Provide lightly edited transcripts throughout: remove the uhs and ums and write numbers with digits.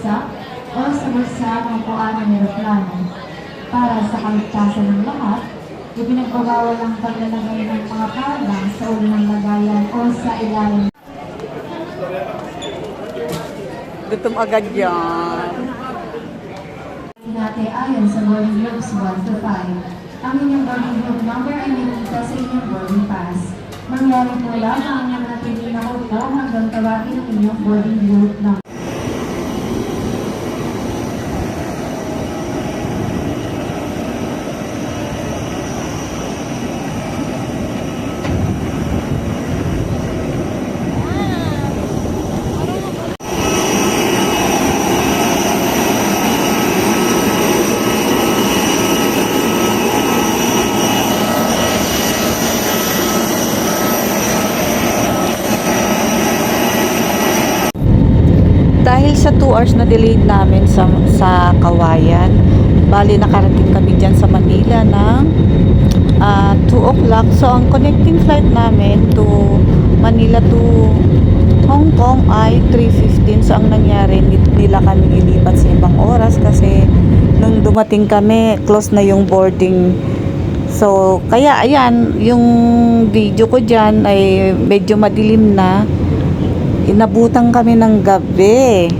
bagsak o sa bulsa ng upuan ng eroplano. Para sa kaligtasan ng lahat, ipinagbabawal ang paglalagay ng mga paradang sa ulo ng lagayan o sa ilalim. Gutom agad yan. Natin ayon sa boarding groups 1 to 5. Ang inyong boarding group number ay nakikita sa inyong boarding pass. Mangyari po lamang ang natili na upo hanggang tawagin ang inyong boarding group number. Dahil sa 2 hours na delayed namin sa Kawayan, bali nakarating kami dyan sa Manila ng 2 o'clock. So ang connecting flight namin to Manila to Hong Kong ay 3:15. So ang nangyari, nila kami ilipat sa ibang oras kasi nung dumating kami, close na yung boarding. So kaya ayan, yung video ko dyan ay medyo madilim na. Inabutan kami ng gabi.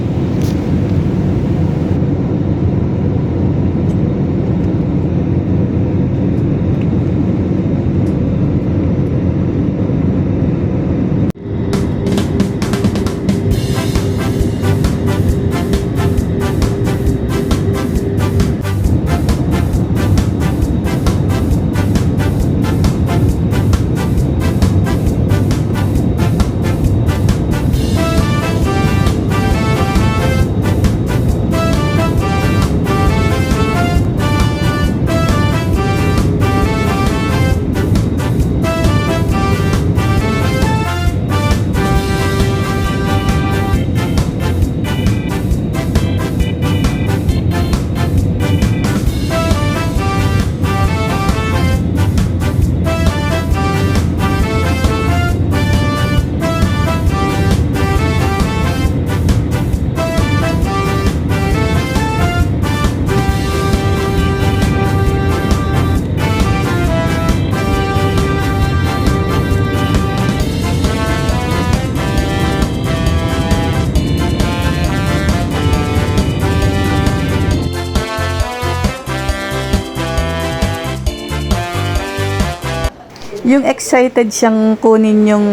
Yung excited siyang kunin yung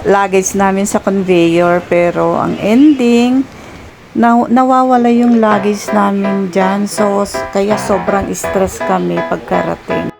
luggage namin sa conveyor, pero ang ending, nawawala yung luggage namin dyan. So, kaya sobrang stress kami pagkarating.